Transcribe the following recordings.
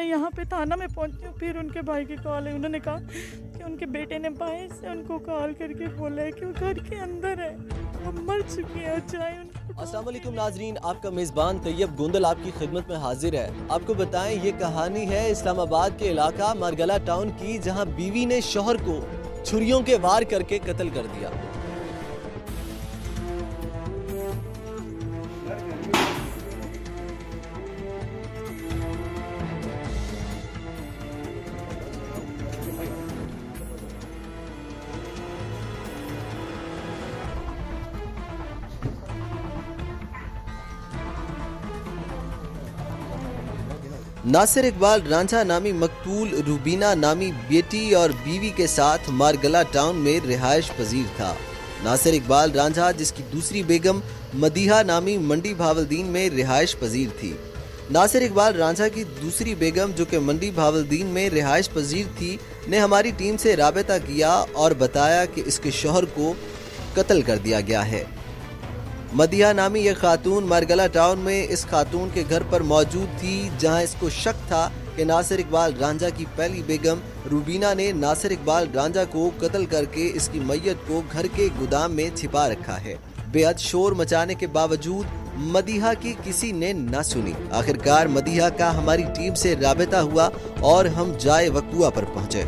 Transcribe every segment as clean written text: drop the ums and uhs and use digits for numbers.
मैं यहाँ पे थाना में पहुँची हूँ, फिर उनके भाई की कॉल है। उन्होंने कहा कि उनके बेटे ने बाहर से उनको कॉल करके बोला है कि वो घर के अंदर है, वो मर चुकी है। चाहे अस्सलाम वालेकुम नाजरीन, आपका मेज़बान तैयब गोंदल आपकी खिदमत में हाजिर है। आपको बताएं, ये कहानी है इस्लामाबाद के इलाका मारगला टाउन की, जहां बीवी ने शौहर को छुरियों के वार करके कत्ल कर दिया। नासिर इकबाल रांझा नामी मकतूल रूबीना नामी बेटी और बीवी के साथ मारगला टाउन में रिहायश पजीर था। नासिर इकबाल रांझा, जिसकी दूसरी बेगम मदीहा नामी मंडी भावलदीन में रिहायश पजीर थी। नासिर इकबाल रांझा की दूसरी बेगम, जो कि मंडी भावलदीन में रिहायश पजीर थी, ने हमारी टीम से राबता किया और बताया कि इसके शौहर को कत्ल कर दिया गया है। मदीहा नामी यह खातून मारगला टाउन में इस खातून के घर पर मौजूद थी, जहां इसको शक था कि नासिर इकबाल रांझा की पहली बेगम रूबीना ने नासिर इकबाल रांझा को कत्ल करके इसकी मैयत को घर के गोदाम में छिपा रखा है। बेहद शोर मचाने के बावजूद मदीहा की किसी ने न सुनी। आखिरकार मदीहा का हमारी टीम से राबता हुआ और हम जाए वकुआ पर पहुंचे।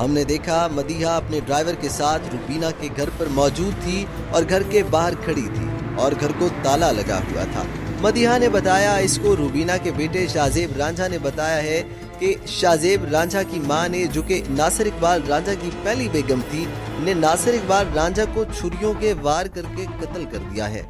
हमने देखा मदीहा अपने ड्राइवर के साथ रूबीना के घर पर मौजूद थी और घर के बाहर खड़ी थी और घर को ताला लगा हुआ था। मदीहा ने बताया, इसको रूबीना के बेटे शाहजेब रांझा ने बताया है कि शाहजेब रांझा की मां ने, जो कि नासिर इकबाल रांझा की पहली बेगम थी, ने नासिर इकबाल रांझा को छुरियों के वार करके कत्ल कर दिया है।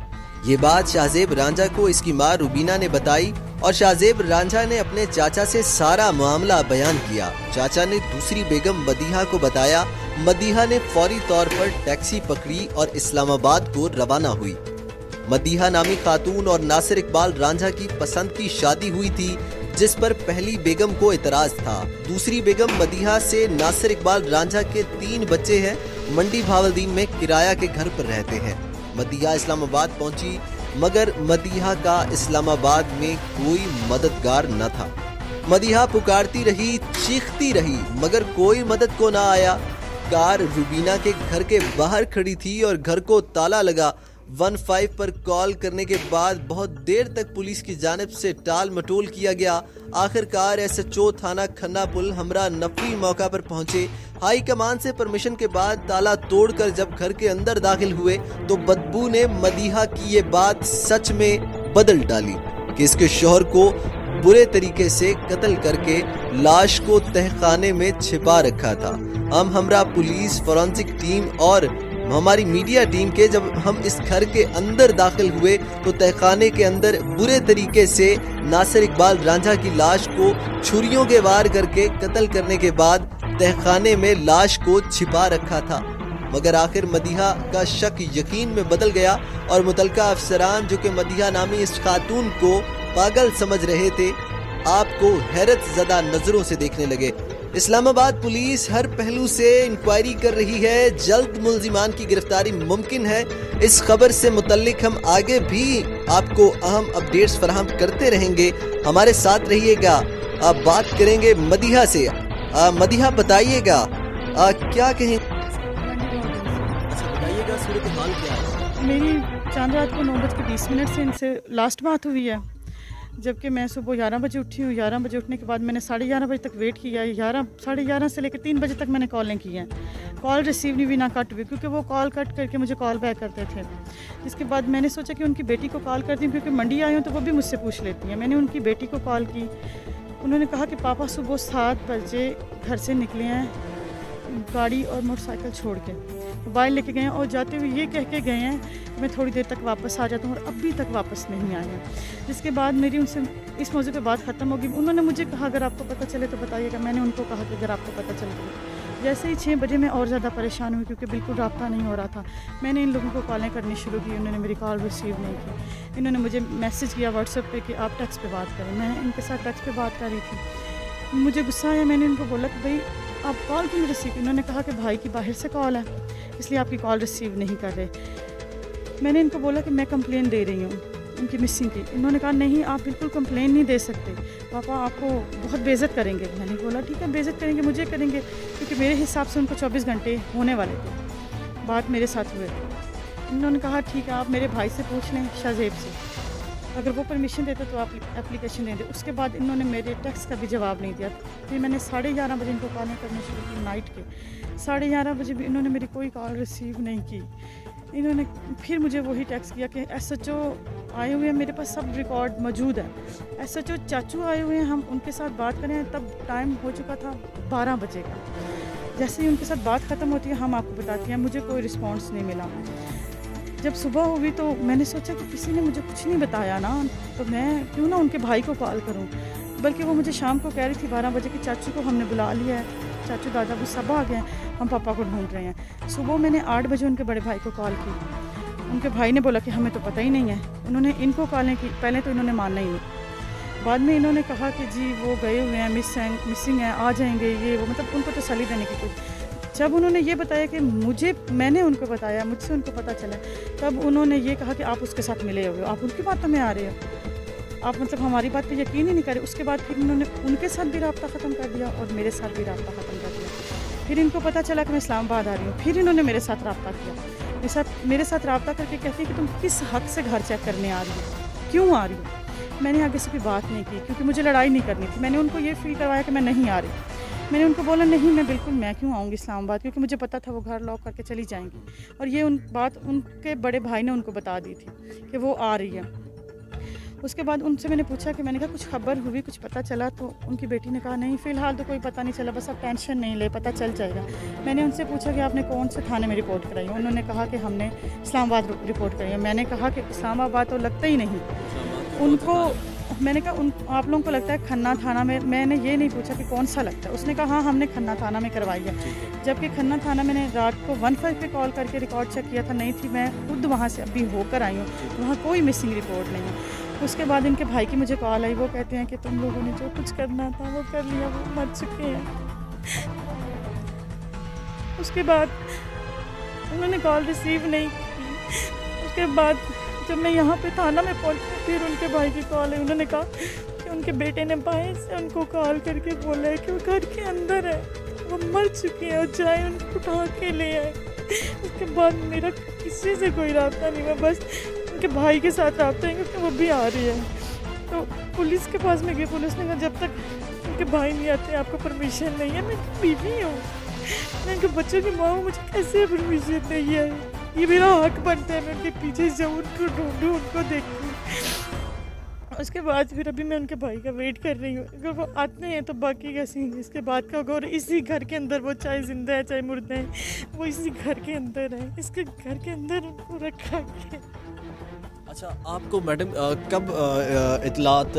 ये बात शाहजेब रांझा को इसकी मां रूबीना ने बताई और शाहजेब रांझा ने अपने चाचा से सारा मामला बयान किया। चाचा ने दूसरी बेगम मदीहा को बताया। मदीहा ने फौरी तौर पर टैक्सी पकड़ी और इस्लामाबाद को रवाना हुई। मदीहा नामी खातून और नासिर इकबाल रांझा की पसंद की शादी हुई थी, जिस पर पहली बेगम को इतराज था। दूसरी बेगम मदीहा से नासिर इकबाल रांझा के 3 बच्चे हैं। मंडी भावलदीन में किराया के घर पर रहते हैं। मदीहा इस्लामाबाद पहुंची, मगर मदीहा का इस्लामाबाद में कोई मददगार न था। मदीहा पुकारती रही, चीखती रही, मगर कोई मदद को ना आया। कार रूबीना के घर के बाहर खड़ी थी और घर को ताला लगा। 15 पर कॉल करने के बाद बहुत देर तक पुलिस की जानिब से टाल मटोल किया गया। आखिरकार SHO थाना खन्ना पुल हमरा नफरी मौका पर पहुंचे। हाई कमान से परमिशन के बाद ताला तोड़कर जब घर के अंदर दाखिल हुए तो बदबू ने मदीहा की ये बात सच में बदल डाली कि इसके शौहर को बुरे तरीके से कत्ल करके लाश को तहखाने में छिपा रखा था। हमरा पुलिस, फोरेंसिक टीम और हमारी मीडिया टीम के जब हम इस घर के अंदर दाखिल हुए तो तहखाने के अंदर बुरे तरीके से नासिर इकबाल रांझा की लाश को छुरियों के वार करके कत्ल करने के बाद तहखाने में लाश को छिपा रखा था। मगर आखिर मदीहा का शक यकीन में बदल गया और मुतलका अफसरान, जो कि मदीहा नामी इस खातून को पागल समझ रहे थे, आपको हैरत ज़दा नजरों से देखने लगे। इस्लामाबाद पुलिस हर पहलू से इंक्वायरी कर रही है। जल्द मुल्जिमान की गिरफ्तारी मुमकिन है। इस खबर से मुतल्लिक हम आगे भी आपको अहम अपडेट्स फराहम करते रहेंगे। हमारे साथ रहिएगा। आप बात करेंगे मदीहा से। मदीहा बताइएगा क्या कहें? बताइएगा सूरत हाल क्या है? मेरी चांद रात को 9:20 से इनसे लास्ट बात हुई है, जबकि मैं सुबह 11 बजे उठी हूँ। 11 बजे उठने के बाद मैंने 11:30 बजे तक वेट किया। 11 से लेकर 3 बजे तक मैंने कॉलें की हैं। कॉल रिसीव नहीं हुई, ना कट हुई, क्योंकि वो कॉल कट करके मुझे कॉल बैक करते थे। जिसके बाद मैंने सोचा कि उनकी बेटी को कॉल करती हूँ, क्योंकि मंडी आई हूँ तो वो भी मुझसे पूछ लेती हैं। मैंने उनकी बेटी को कॉल की। उन्होंने कहा कि पापा सुबह 7 बजे घर से निकले हैं, गाड़ी और मोटरसाइकिल छोड़ के मोबाइल लेके गए हैं, और जाते हुए ये कह के गए हैं कि मैं थोड़ी देर तक वापस आ जाता हूँ, और अभी तक वापस नहीं आए हैं। जिसके बाद मेरी उनसे इस मौजू पे बात ख़त्म होगी। उन्होंने मुझे कहा अगर आपको पता चले तो बताइएगा। मैंने उनको कहा कि अगर आपको पता चले तो। जैसे ही 6 बजे मैं और ज़्यादा परेशान हुई, क्योंकि बिल्कुल रब्ता नहीं हो रहा था। मैंने इन लोगों को कॉलें करनी शुरू की, उन्होंने मेरी कॉल रिसीव नहीं की। इन्होंने मुझे मैसेज किया व्हाट्सएप पे कि आप टेक्स्ट पे बात करें। मैं इनके साथ टेक्स्ट पे बात कर रही थी। मुझे गुस्सा आया। मैंने इनको बोला कि भाई आप कॉल क्यों रिसीव? इन्होंने कहा कि भाई की बाहर से कॉल है, इसलिए आपकी कॉल रिसीव नहीं कर रहे। मैंने इनको बोला कि मैं कंप्लेन दे रही हूँ। उनकी मिसिंग की। इन्होंने कहा नहीं आप बिल्कुल कंप्लेन नहीं दे सकते, पापा आपको बहुत बेइज्जत करेंगे। मैंने बोला ठीक है बेइज्जत करेंगे, मुझे करेंगे, क्योंकि मेरे हिसाब से उनको 24 घंटे होने वाले थे, बात मेरे साथ हुए। इन्होंने कहा ठीक है आप मेरे भाई से पूछ लें, शाहजेब से, अगर वो परमिशन देते तो आप एप्लीकेशन दे दें। उसके बाद इन्होंने मेरे टेक्स्ट का भी जवाब नहीं दिया। फिर मैंने 11:30 बजे इनको कॉलें करने शुरू की, नाइट के 11:30 बजे भी इन्होंने मेरी कोई कॉल रिसीव नहीं की। इन्होंने फिर मुझे वही टेक्स्ट किया कि SHO आए हुए हैं, मेरे पास सब रिकॉर्ड मौजूद है, SHO चाचू आए हुए हैं, हम उनके साथ बात करें। तब टाइम हो चुका था 12 बजे का। जैसे ही उनके साथ बात ख़त्म होती है हम आपको बताती हैं, मुझे कोई रिस्पॉन्स नहीं मिला। जब सुबह हुई तो मैंने सोचा कि किसी ने मुझे कुछ नहीं बताया ना, तो मैं क्यों ना उनके भाई को कॉल करूं। बल्कि वो मुझे शाम को कह रही थी 12 बजे कि चाचू को हमने बुला लिया है, चाचू दादा वो सब आ गए हैं, हम पापा को ढूंढ रहे हैं। सुबह मैंने 8 बजे उनके बड़े भाई को कॉल की। उनके भाई ने बोला कि हमें तो पता ही नहीं है। उन्होंने इनको कॉलें की, पहले तो इन्होंने मानना ही नहीं। बाद में इन्होंने कहा कि जी वो गए हुए हैं, मिसिंग हैं, आ जाएंगे, ये वो, मतलब उनको तसल्ली देने की कोशिश। जब उन्होंने ये बताया कि मैंने उनको बताया, मुझसे उनको पता चला, तब उन्होंने ये कहा कि आप उसके साथ मिले हुए हो, आप उनकी बातों में आ रहे हो, आप मतलब हमारी बात पे यकीन ही नहीं करे। उसके बाद फिर उन्होंने उनके साथ भी रब्ता ख़त्म कर दिया और मेरे साथ भी रब्ता ख़त्म कर दिया। फिर इनको पता चला कि मैं इस्लामाबाद आ रही हूँ, फिर इन्होंने मेरे साथ रब्ता किया। मेरे साथ रब्ता करके कहती है कि तुम किस हक़ से घर चेक करने आ रही हो, क्यों आ रही हो। मैंने आगे से कोई बात नहीं की क्योंकि मुझे लड़ाई नहीं करनी थी। मैंने उनको ये फील करवाया कि मैं नहीं आ रही। मैंने उनको बोला नहीं मैं क्यों आऊँगी इस्लामाबाद, क्योंकि मुझे पता था वो घर लॉक करके चली जाएंगी। और ये बात उनके बड़े भाई ने उनको बता दी थी कि वो आ रही है। उसके बाद उनसे मैंने पूछा कि मैंने कहा कुछ खबर हुई, कुछ पता चला, तो उनकी बेटी ने कहा नहीं फ़िलहाल तो कोई पता नहीं चला, बस आप टेंशन नहीं ले, पता चल जाएगा। मैंने उनसे पूछा कि आपने कौन से थाने में रिपोर्ट कराई है। उन्होंने कहा कि हमने इस्लामाबाद रिपोर्ट कराई है। मैंने कहा कि इस्लामाबाद तो लगता ही नहीं उनको। मैंने कहा आप लोगों को लगता है खन्ना थाना में। मैंने ये नहीं पूछा कि कौन सा लगता है। उसने कहा हाँ हमने खन्ना थाना में करवाई है, जबकि खन्ना थाना मैंने रात को 15 पे कॉल करके रिकॉर्ड चेक किया था, नहीं थी। मैं खुद वहाँ से अभी होकर आई हूँ, वहाँ कोई मिसिंग रिपोर्ट नहीं है। उसके बाद इनके भाई की मुझे कॉल आई, वो कहते हैं कि तुम लोगों ने जो कुछ करना था वो कर लिया, वो मर चुके हैं। उसके बाद उन्होंने कॉल रिसीव नहीं की। उसके बाद जब मैं यहाँ पे थाना में पहुँची फिर उनके भाई की कॉल है। उन्होंने कहा कि उनके बेटे ने भाई से उनको कॉल करके बोला है कि वो घर के अंदर है, वो मर चुके हैं और जाए उनको उठा के ले आए। उसके बाद मेरा किसी से कोई रब्ता नहीं हुआ, बस उनके भाई के साथ रब्ता है क्योंकि वो भी आ रही है। तो पुलिस के पास में गई, पुलिस ने कहा जब तक उनके भाई नहीं आते आपको परमिशन नहीं है। मैं बीवी हूँ, मैं उनके बच्चों की माँ हूँ, मुझे कैसे परमिशन नहीं है। ये मेरा हक बनता है, मैं उनके पीछे जाऊँ, उनको ढूंढूँ, उनको देखूँ। उसके बाद फिर अभी मैं उनके भाई का वेट कर रही हूँ। अगर वो आते हैं तो बाकी का सीन इसके बाद का होगा। और इसी घर के अंदर वो चाहे जिंदा है चाहे मुर्दा है, वो इसी घर के अंदर है, इसके घर के अंदर उनको रखा गया। अच्छा, आपको मैडम कब इतलात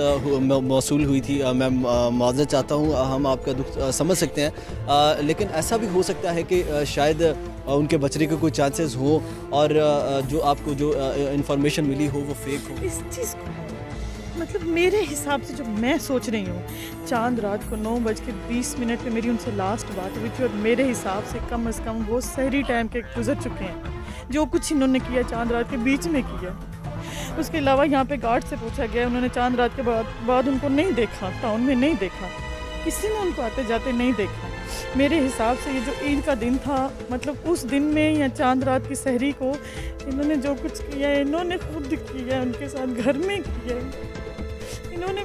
मौसूल हुई थी? मैं माज़रत चाहता हूँ, हम आपका दुख समझ सकते हैं, लेकिन ऐसा भी हो सकता है कि शायद उनके बचने के कोई चांसेस हो और जो आपको जो इंफॉर्मेशन मिली हो वो फेक हो। इस चीज़ को मतलब मेरे हिसाब से जो मैं सोच रही हूँ, चांद रात को 9:20 पे मेरी उनसे लास्ट बात हुई थी और मेरे हिसाब से कम वो सहरी टाइम के गुजर चुके हैं। जो कुछ इन्होंने किया चांद रात के बीच में किया। उसके अलावा यहाँ पे गार्ड से पूछा गया, उन्होंने चांद रात के बाद उनको नहीं देखा, टाउन में नहीं देखा, किसी ने उनको आते जाते नहीं देखा। मेरे हिसाब से ये जो ईद का दिन था, मतलब उस दिन में या चांद रात की सहरी को इन्होंने जो कुछ किया है, इन्होंने खुद किया है, उनके साथ घर में किया है। इन्होंने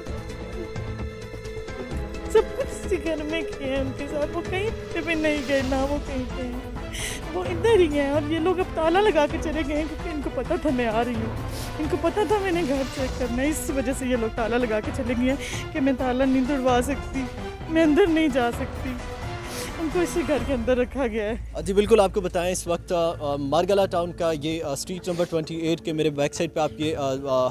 सब कुछ इसी घर में किया है उनके साथ। वो कहीं पे भी नहीं गए, ना वो कहीं पे हैं, वो इधर ही हैं। और ये लोग अब ताला लगा के चले गए क्योंकि इनको पता था मैं आ रही हूँ, इनको पता था मैंने घर चेक करना है। इस वजह से ये लोग ताला लगा के चले गए कि मैं ताला नहीं तोड़वा सकती, मैं अंदर नहीं जा सकती। उनको इसी घर के अंदर रखा गया है। जी बिल्कुल, आपको बताएं इस वक्त मारगला टाउन का ये स्ट्रीट नंबर 28 के मेरे बैक साइड पे आप ये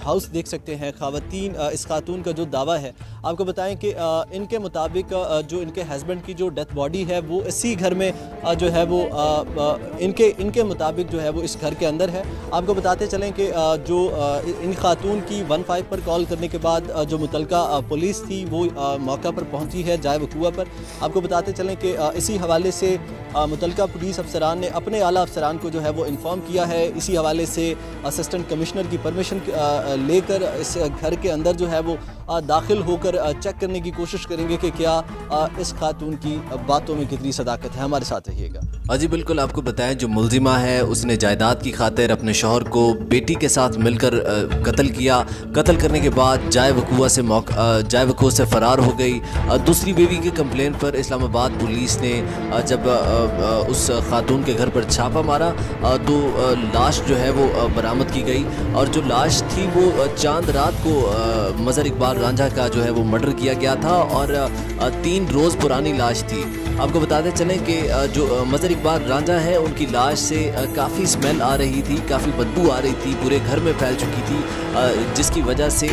हाउस देख सकते हैं। ख़वातीन, इस खातून का जो दावा है, आपको बताएं कि इनके मुताबिक जो इनके हस्बैंड की जो डेथ बॉडी है वो इसी घर में जो है वो इनके मुताबिक जो है वो इस घर के अंदर है। आपको बताते चलें कि जो इन खातून की 15 पर कॉल करने के बाद जो मुतलका पुलिस थी वो मौका पर पहुँची है जाए वकूआ पर। आपको बताते चलें कि इसी हवाले से मुतलका पुलिस अफसरान ने अपने आला अफसरान को जो है वो इन्फॉर्म किया है। इसी हवाले से असिस्टेंट कमिश्नर की परमिशन लेकर इस घर के अंदर जो है वो दाखिल होकर चेक करने की कोशिश करेंगे कि क्या इस खातून की बातों में कितनी सदाकत है। हमारे साथ रहिएगा। जी बिल्कुल, आपको बताएं जो मुलजिमा है उसने जायदाद की खातिर अपने शौहर को बेटी के साथ मिलकर कत्ल किया। कत्ल करने के बाद जाए वकूआ से फ़रार हो गई। दूसरी बीवी की कंप्लेंट पर इस्लामाबाद पुलिस ने जब उस खातून के घर पर छापा मारा तो लाश जो है वो बरामद की गई। और जो लाश थी वो चांद रात को मज़हर इकबाल रांझा का जो है वो मर्डर किया गया था और 3 रोज़ पुरानी लाश थी। आपको बताते चलें कि जो मज़हर इकबाल रांझा है उनकी लाश से काफ़ी स्मेल आ रही थी, काफ़ी बदबू आ रही थी, पूरे घर में फैल चुकी थी, जिसकी वजह से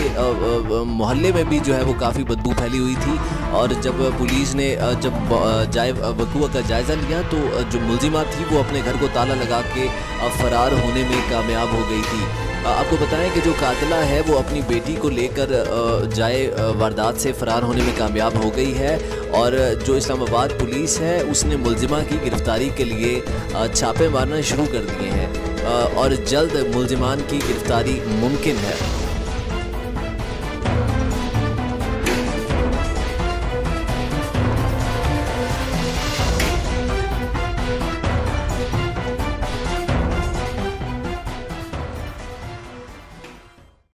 मोहल्ले में भी जो है वो काफ़ी बदबू फैली हुई थी। और जब पुलिस ने जब वकूआ का जायज़ा लिया तो जो मुलजिमा थी वो अपने घर को ताला लगा के फ़रार होने में कामयाब हो गई थी। आपको बताएं कि जो कातिला है वो अपनी बेटी को लेकर वारदात से फ़रार होने में कामयाब हो गई है। और जो इस्लामाबाद पुलिस है उसने मुलजिमा की गिरफ़्तारी के लिए छापे मारना शुरू कर दिए हैं और जल्द मुलजिमान की गिरफ़्तारी मुमकिन है।